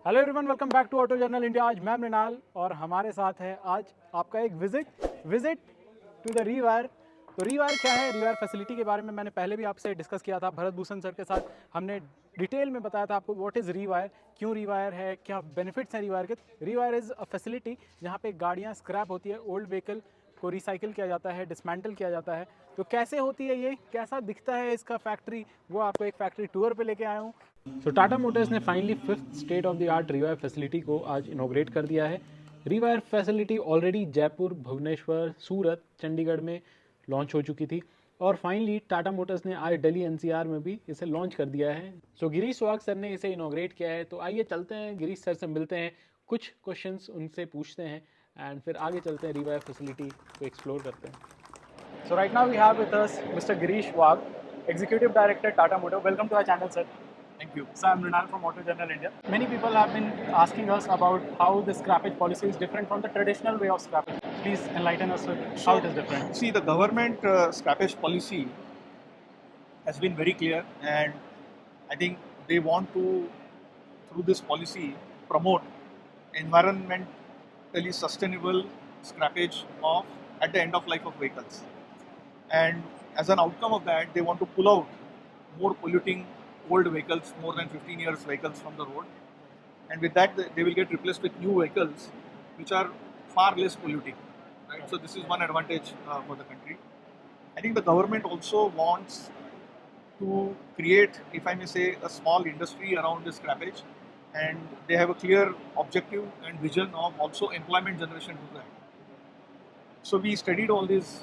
Hello everyone, welcome back to auto journal India. आज मैं मृणाल और हमारे साथ है आज आपका एक विजिट टू द रीवायर। तो रीवायर क्या है? रीवायर फैसिलिटी के बारे में मैंने पहले भी आपसे डिस्कस किया था। भरत भूषण सर के साथ हमने डिटेल में बताया था आपको व्हाट इज़ रीवायर, क्यों रीवायर है, क्या बेनिफिट्स हैं रीवायर के। रीवायर इज़ अ फैसिलिटी जहाँ पे गाड़ियाँ स्क्रैप होती है, ओल्ड व्हीकल को रिसाइकिल किया जाता है, डिसमेंटल किया जाता है। तो कैसे होती है ये, कैसा दिखता है इसका फैक्ट्री, वो आपको एक फैक्ट्री टूर पे लेके आया हूँ। सो टाटा मोटर्स ने finally fifth state of the art rewire facility को आज इनोग्रेट कर दिया है। Rewire facility already Jaipur, Bhubaneswar, Surat, Chandigarh में लॉन्च हो चुकी थी और फाइनली टाटा मोटर्स ने आज दिल्ली एनसीआर में भी इसे लॉन्च कर दिया है। सो गिरीश स्वाग सर ने इसे इनोग्रेट किया है। तो आइए चलते हैं, गिरीश सर से मिलते हैं, कुछ क्वेश्चंस उनसे पूछते हैं एंड फिर आगे चलते हैं, रीवायर फैसिलिटी को एक्सप्लोर करते हैं। So right now we have with us mister Girish Wagh, Executive Director, Tata Motor. Welcome to our channel, sir. Thank you. So I'm Mrinal from Auto Journal India. Many people have been asking us about how the scrappage policy is different from the traditional way of scrappage. Please enlighten us with how it is different. See, the government scrappage policy has been very clear, and I think they want to, through this policy, promote environmentally sustainable scrappage of at the end of life of vehicles. And as an outcome of that, they want to pull out more polluting old vehicles, more than 15 years vehicles from the road. And with that, they will get replaced with new vehicles which are far less polluting. Right? So this is one advantage for the country. I think the government also wants to create, if I may say, a small industry around this scrappage, and they have a clear objective and vision of also employment generation to that. So we studied all these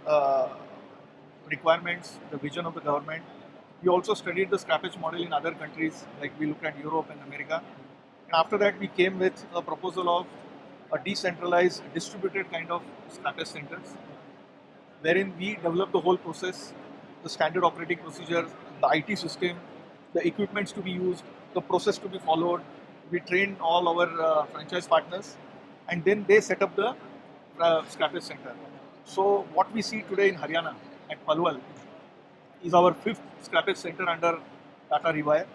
uh, requirements, the vision of the government. We also studied the scrappage model in other countries, like we looked at Europe and America. And after that, we came with a proposal of a decentralized, distributed kind of scrappage centers, wherein we develop the whole process, the standard operating procedure, the IT system, the equipments to be used, the process to be followed. We train all our franchise partners, and then they set up the scrappage center. So what we see today in Haryana at Palwal is our fifth scrappage center under Tata Rewire.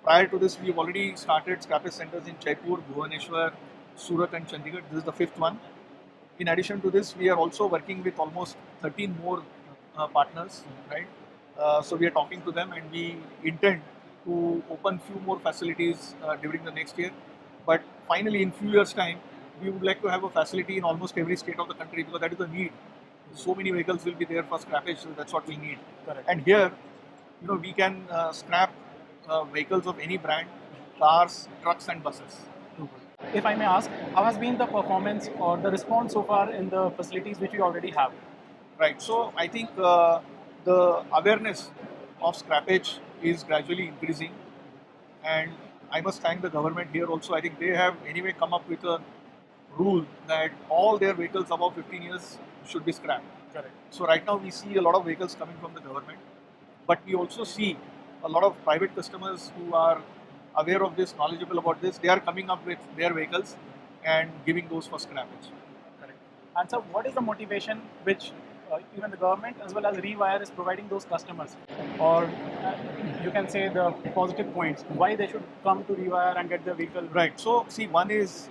Prior to this, we've already started scrappage centers in Jaipur, Bhubaneswar, Surat, and Chandigarh. This is the fifth one. In addition to this, we are also working with almost 13 more partners, right? So we are talking to them, and we intend to open few more facilities during the next year. But finally, in few years' time, we would like to have a facility in almost every state of the country, because that is the need. So many vehicles will be there for scrappage, so that's what we need. Correct. And here, we can scrap vehicles of any brand, cars, trucks, and buses. If I may ask, how has been the performance or the response so far in the facilities which we already have? Right. So I think the awareness of scrappage is gradually increasing, and I must thank the government here also. I think they have anyway come up with a rule that all their vehicles above 15 years should be scrapped. Correct. So right now we see a lot of vehicles coming from the government, but we also see a lot of private customers who are aware of this, knowledgeable about this. They are coming up with their vehicles and giving those for scrappage. Correct. And so, what is the motivation which even the government as well as Rewire is providing those customers, or you can say the positive points why they should come to Rewire and get their vehicle? Right. So see, one is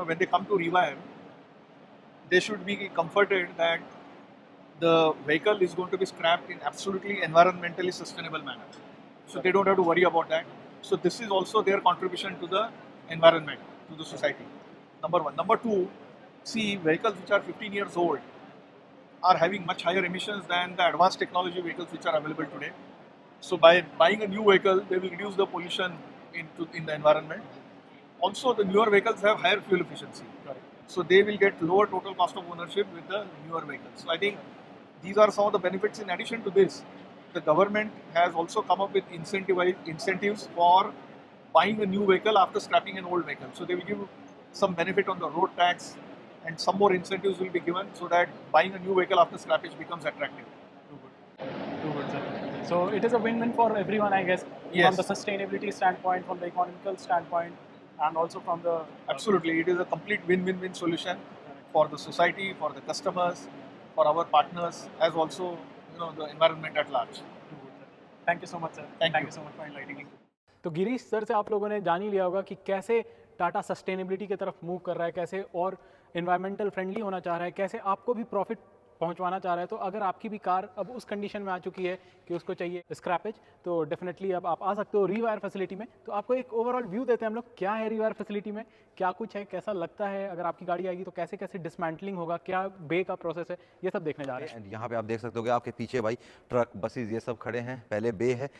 when they come to Rewire, they should be comforted that the vehicle is going to be scrapped in absolutely environmentally sustainable manner. So they don't have to worry about that. So this is also their contribution to the environment, to the society. Number one. Number two, see, vehicles which are 15 years old are having much higher emissions than the advanced technology vehicles which are available today. So by buying a new vehicle, they will reduce the pollution in the environment. Also, the newer vehicles have higher fuel efficiency. Correct. So they will get lower total cost of ownership with the newer vehicles. So I think these are some of the benefits. In addition to this, the government has also come up with incentives for buying a new vehicle after scrapping an old vehicle. So they will give some benefit on the road tax, and some more incentives will be given so that buying a new vehicle after scrappage becomes attractive. Too good, sir. So it is a win-win for everyone, I guess, Yes. from the sustainability standpoint, from the economical standpoint, and also from the Absolutely, it is a complete win-win-win solution for the society, for the customers, for our partners, as also the environment at large. Too good, sir. Thank you so much, sir. Thank you. So much for enlightening. तो Girish sir से आप लोगों ने जान ही लिया होगा कि कैसे टाटा सस्टेनेबिलिटी की तरफ मूव कर रहा है, कैसे और इन्वायरमेंटल फ्रेंडली होना चाह रहा है, कैसे आपको भी प्रॉफिट पहुंचवाना चाह रहा है। तो अगर आपकी भी कार अब उस कंडीशन में आ चुकी है कि उसको चाहिए स्क्रैपेज, तो डेफिनेटली अब आप आ सकते हो रीवायर फैसिलिटी में। तो आपको एक ओवरऑल व्यू देते हैं हम लोग, क्या है रीवायर फैसिलिटी में, क्या कुछ है, कैसा लगता है, अगर आपकी गाड़ी आएगी तो कैसे कैसे डिसमेंटलिंग होगा, क्या बे का प्रोसेस है, ये सब देखने जा रहे हैं। एंड यहाँ पे आप देख सकते हो कि आपके पीछे भाई ट्रक बसेस ये सब खड़े हैं। पहले बे है,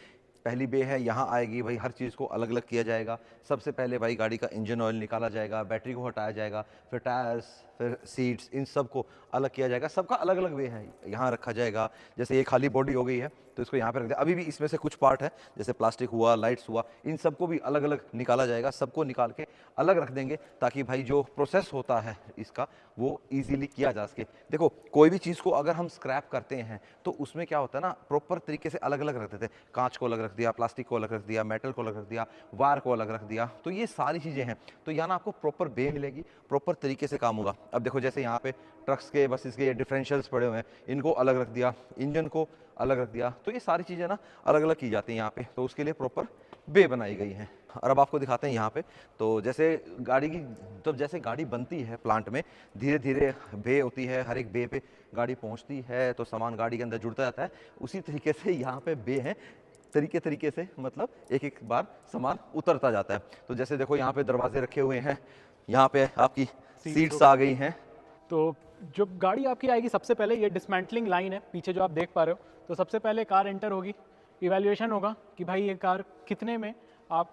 पहली बे है, यहाँ आएगी भाई हर चीज़ को अलग अलग किया जाएगा। सबसे पहले भाई गाड़ी का इंजन ऑयल निकाला जाएगा, बैटरी को हटाया जाएगा, फिर टायर्स, फिर सीट्स, इन सब को अलग किया जाएगा। सबका अलग अलग वे है, यहाँ रखा जाएगा। जैसे ये खाली बॉडी हो गई है तो इसको यहाँ पे रख दिया। अभी भी इसमें से कुछ पार्ट है, जैसे प्लास्टिक हुआ, लाइट्स हुआ, इन सबको भी अलग अलग निकाला जाएगा। सबको निकाल के अलग रख देंगे ताकि भाई जो प्रोसेस होता है इसका वो इजीली किया जा सके। देखो कोई भी चीज़ को अगर हम स्क्रैप करते हैं तो उसमें क्या होता है ना, प्रॉपर तरीके से अलग अलग रख देते हैं। कांच को अलग रख दिया, प्लास्टिक को अलग रख दिया, मेटल को अलग रख दिया, वायर को अलग रख दिया। तो ये सारी चीज़ें हैं, तो यहाँ ना आपको प्रॉपर बे मिलेगी, प्रॉपर तरीके से काम होगा। अब देखो जैसे यहाँ पे ट्रक्स के, बसेस के डिफरेंशियल्स पड़े हुए हैं, इनको अलग रख दिया, इंजन को अलग रख दिया। तो ये सारी चीज़ें ना अलग अलग की जाती हैं यहाँ पे, तो उसके लिए प्रॉपर बे बनाई गई हैं। और अब आपको दिखाते हैं यहाँ पे, तो जैसे गाड़ी की, जब जैसे गाड़ी बनती है प्लांट में, धीरे धीरे बे होती है, हर एक बे पे गाड़ी पहुँचती है तो सामान गाड़ी के अंदर जुड़ता जाता है। उसी तरीके से यहाँ पे बे है, तरीके तरीके से मतलब एक एक बार सामान उतरता जाता है। तो जैसे देखो यहाँ पे दरवाजे रखे हुए हैं, यहाँ पे आपकी सीट्स आ गई हैं। तो जो गाड़ी आपकी आएगी, सबसे पहले ये डिसमेंटलिंग लाइन है पीछे जो आप देख पा रहे हो। तो सबसे पहले कार एंटर होगी, इवैल्यूएशन होगा कि भाई ये कार कितने में आप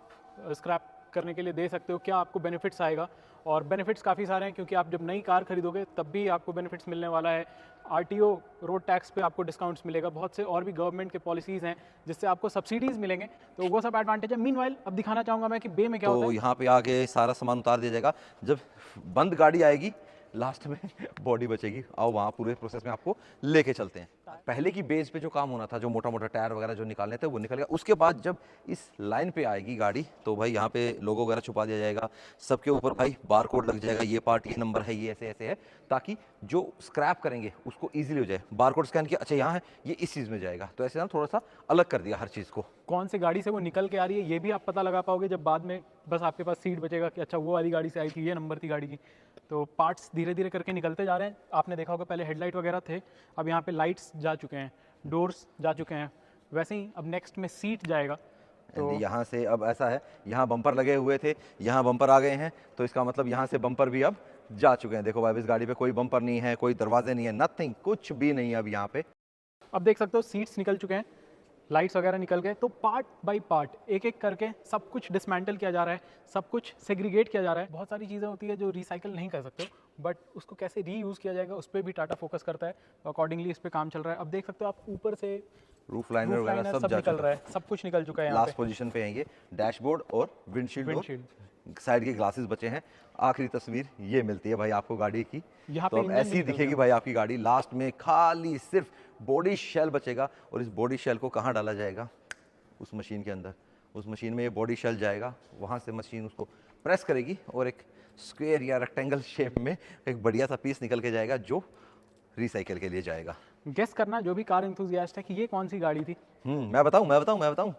स्क्रैप करने के लिए दे सकते हो, क्या आपको बेनिफिट्स आएगा। और बेनिफिट्स काफ़ी सारे हैं, क्योंकि आप जब नई कार खरीदोगे तब भी आपको बेनिफिट्स मिलने वाला है। आरटीओ रोड टैक्स पे आपको डिस्काउंट्स मिलेगा, बहुत से और भी गवर्नमेंट के पॉलिसीज़ हैं जिससे आपको सब्सिडीज़ मिलेंगे, तो वो सब एडवांटेज है। मीनवाइल अब दिखाना चाहूँगा मैं कि बे में क्या होता तो है। यहाँ पे आके सारा सामान उतार दिया जाएगा। जब बंद गाड़ी आएगी लास्ट में बॉडी बचेगी। आओ वहाँ पूरे प्रोसेस में आपको लेके चलते हैं। पहले की बेस पे जो काम होना था, जो मोटा मोटा टायर वगैरह जो निकालने थे वो निकल गया। उसके बाद जब इस लाइन पे आएगी गाड़ी तो भाई यहाँ पे लोगो वगैरह छुपा दिया जाएगा, सबके ऊपर भाई बार कोड लग जाएगा, ये पार्ट ये नंबर है, ये ऐसे ऐसे है, ताकि जो स्क्रैप करेंगे उसको ईजिली हो जाए। बार कोड स्कैन किया, अच्छा यहाँ है, ये इस चीज़ में जाएगा। तो ऐसे ना थोड़ा सा अलग कर दिया हर चीज़ को। कौन से गाड़ी से वो निकल के आ रही है ये भी आप पता लगा पाओगे जब बाद में बस आपके पास सीट बचेगा कि अच्छा वो वाली गाड़ी से आई थी, ये नंबर थी गाड़ी की। तो पार्ट्स धीरे धीरे करके निकलते जा रहे हैं। आपने देखा होगा पहले हेडलाइट वगैरह थे, अब यहाँ पे लाइट्स जा चुके हैं, डोर्स जा चुके हैं। वैसे ही अब नेक्स्ट में सीट जाएगा। तो यहाँ से अब ऐसा है, यहाँ बम्पर लगे हुए थे, यहाँ बम्पर आ गए हैं, तो इसका मतलब यहाँ से बम्पर भी अब जा चुके हैं। देखो भाई इस गाड़ी पे कोई बम्पर नहीं है, कोई दरवाजे नहीं है, नथिंग, कुछ भी नहीं है अब यहाँ पे। अब देख सकते हो सीट्स निकल चुके हैं, लाइट्स वगैरह निकल गए। तो पार्ट बाय पार्ट एक एक करके सब कुछ डिसमेंटल किया जा रहा है, सब कुछ सेग्रीगेट किया जा रहा है। बहुत सारी चीज़ें होती है जो रिसाइकल नहीं कर सकते, बट उसको कैसे रीयूज़ किया जाएगा उस पर भी टाटा फोकस करता है, अकॉर्डिंगली इस पर काम चल रहा है। अब देख सकते हो आप ऊपर से रूफ लाइनर वगैरह सब जा निकल चुका रहा है, सब कुछ निकल चुका है यहाँ लास्ट पोजीशन पे है ये। डैशबोर्ड और विंडशील्ड साइड के ग्लासेस बचे हैं। आखिरी तस्वीर ये मिलती है भाई आपको गाड़ी की। यहाँ तो पे अब इंजन ऐसी भी निकल दिखेगी भाई आपकी गाड़ी। लास्ट में खाली सिर्फ बॉडी शेल बचेगा, और इस बॉडी शेल को कहाँ डाला जाएगा, उस मशीन के अंदर। उस मशीन में ये बॉडी शेल जाएगा, वहाँ से मशीन उसको प्रेस करेगी और एक स्क्वायर या रेक्टेंगल शेप में एक बढ़िया सा पीस निकल के जाएगा जो रिसाइकल के लिए जाएगा। गेस करना जो भी कार एंथुसियास्ट है कि ये कौन सी गाड़ी थी। मैं बताऊं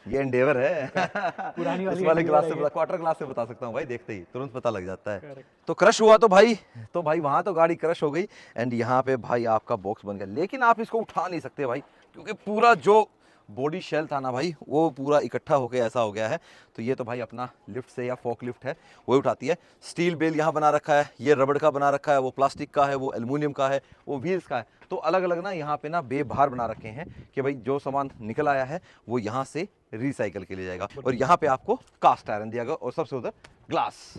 ये एंडेवर है। पुरानी उस वाली वाले ग्लास से क्वार्टर ग्लास से बता सकता हूँ भाई, देखते ही तुरंत पता लग जाता है। Correct. तो क्रश हुआ तो भाई वहां तो गाड़ी क्रश हो गई, एंड यहाँ पे भाई आपका बॉक्स बन गया। लेकिन आप इसको उठा नहीं सकते भाई, क्योंकि पूरा जो बॉडी शेल था ना भाई वो पूरा इकट्ठा होके ऐसा हो गया है। तो ये तो भाई अपना लिफ्ट से या फोक लिफ्ट है वो उठाती है। स्टील बेल यहाँ बना रखा है, ये रबड़ का बना रखा है, वो प्लास्टिक का है, वो एल्युमिनियम का है, वो व्हील्स का है। तो अलग अलग ना यहाँ पे ना बेभार बना रखे हैं कि भाई जो सामान निकल आया है वो यहाँ से रिसाइकल के लिए जाएगा। और यहाँ पे आपको कास्ट आयरन दिया गया और सबसे उधर ग्लास।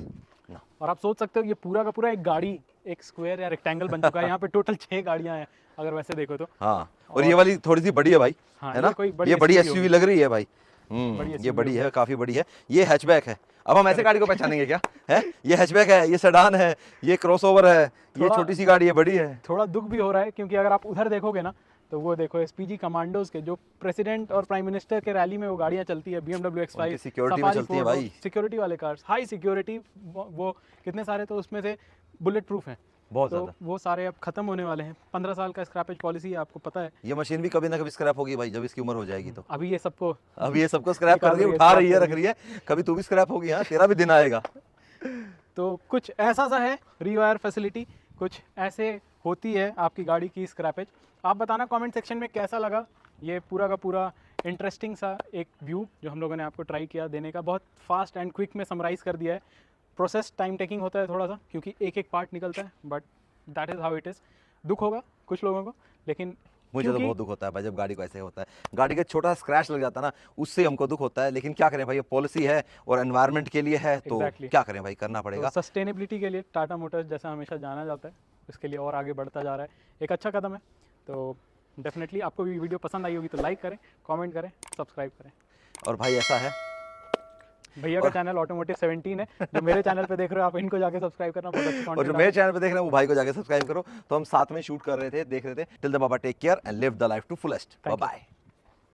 और आप सोच सकते हो ये पूरा का पूरा एक गाड़ी एक स्क्वायर या रेक्टेंगल बन चुका है। यहाँ पे टोटल 6 गाड़ियाँ हैं अगर वैसे देखो तो। हाँ, और ये वाली थोड़ी सी बड़ी है भाई, हाँ, है ना, ये बड़ी एसयूवी लग रही है भाई। बड़ी ये बड़ी है, काफी बड़ी है। ये हैचबैक है। अब हम ऐसे गाड़ी को पहचानेंगे क्या है? ये हैचबैक है, ये सेडान है, ये क्रॉसओवर है, ये छोटी सी गाड़ी है, बड़ी है। थोड़ा दुख भी हो रहा है क्योंकि अगर आप उधर देखोगे ना तो वो देखो एसपीजी कमांडोज के जो प्रेसिडेंट और प्राइम मिनिस्टर के रैली में वो गाड़ियाँ चलती है, BMW X5 सिक्योरिटी में चलती है भाई, सिक्योरिटी वाले कार्स, हाई सिक्योरिटी, वो कितने सारे तो उसमें से बुलेट प्रूफ हैं। बहुत तो ज़्यादा। वो सारे अब खत्म होने वाले हैं। 15 साल का स्क्रैपेज पॉलिसी है, आपको पता है। ये मशीन भी कभी ना कभी स्क्रैप होगी भाई, जब इसकी उम्र हो जाएगी तो। अभी ये सबको अब ये सबको स्क्रैप कर निकाल रही है, रही है, उठा scrap रही है, कर रख रही है, कभी तू भी स्क्रैप होगी, हाँ तेरा भी दिन आएगा। तो कुछ ऐसा सा है रीवायर फैसिलिटी, कुछ ऐसे होती है आपकी गाड़ी की स्क्रैपेज। आप बताना कमेंट सेक्शन में कैसा लगा ये पूरा का पूरा इंटरेस्टिंग सा एक व्यू जो हम लोगों ने आपको ट्राई किया देने का। बहुत फास्ट एंड क्विक में समराइज़ कर दिया है। प्रोसेस टाइम टेकिंग होता है थोड़ा सा, क्योंकि एक एक पार्ट निकलता है, but that is how it is. दुख होगा कुछ लोगों को, लेकिन मुझे तो बहुत दुख होता है भाई जब गाड़ी को ऐसे होता है, गाड़ी का छोटा सा स्क्रैच लग जाता है ना, उससे हमको दुख होता है। लेकिन क्या करें भाई, ये पॉलिसी है और एनवायरनमेंट के लिए है, तो Exactly. क्या करें भाई, करना पड़ेगा। तो सस्टेनेबिलिटी के लिए टाटा मोटर्स जैसा हमेशा जाना जाता है, इसके लिए और आगे बढ़ता जा रहा है। एक अच्छा कदम है। तो डेफिनेटली आपको भी वीडियो पसंद आई होगी तो लाइक करें, कमेंट करें, सब्सक्राइब करें। और भाई ऐसा है, भैया का चैनल ऑटोमोटिव 17 है, जो मेरे चैनल पे देख रहे हो आप इनको जाके सब्सक्राइब करना, बहुत अच्छा और content जो आ मेरे रहा है। चैनल पे देख रहे हैं वो भाई को जाके सब्सक्राइब करो। तो हम साथ में शूट कर रहे थे, देख रहे थे। टिल द बाबा, take care and live the life to fullest. Bye Thank you. Bye.